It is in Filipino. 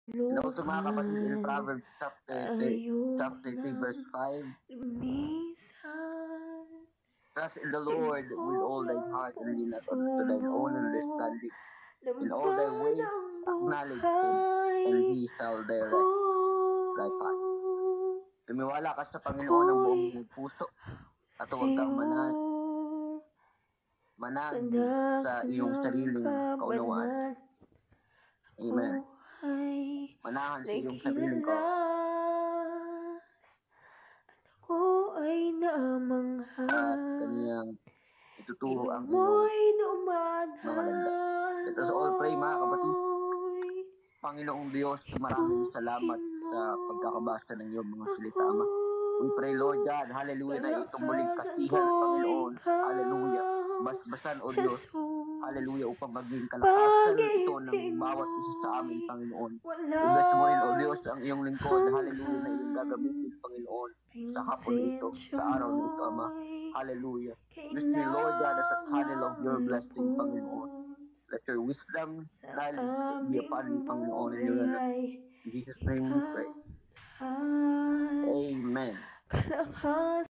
And also mga kapatid, in luhan, Proverbs ayaw chapter 3 verse ng 5, lumisan. trust in the Lord with Tibok all thine ng heart and lean not puso to thine mo, own understanding. In all thy laman ways ang acknowledge him, and buhay he shall ko. direct thy path. Tumiwala ka sa Panginoon ng Ako'y buong puso at huwag kang sa'yo, sa manag sa dagat iyong ng sariling kaunawaan. kabanat, Amen. ako ay Manahan sa iyong sariling naghilas, at ako ay namangha. at kaniyang ituturo ang iyong Mo'y mga landas. Let us all pray mga kapatid. dumadaloy, Panginoong Diyos, maraming salamat ibugin mo sa pagkakabasa ng iyong mga salita, ako. Ama. We pray, Lord God, hallelujah, na itong muling Kalakasan kasihan, ko Panginoon, hallelujah. ikaw, Basbasan, O Diyos, Jesus. hallelujah, upang maging kalakasan ito Pag-ibig ng bawat isa sa amin, mo'y Panginoon. I-bless mo rin, O Diyos, walang ang iyong lingkod, hallelujah, na iyong hanggan. gagamitin, Panginoon, sa hapon na ito, Prinsensya sa araw na ito, Ama. mo'y Hallelujah. Use me, Lord God, as a channel of your kailangang blessing, Panginoon. lubos. Let your wisdom, Sa knowledge be upon me, aming Panginoon, and your buhay anointing. ay In Jesus' name we pray. ikaw lahat. Amen. Kalakasan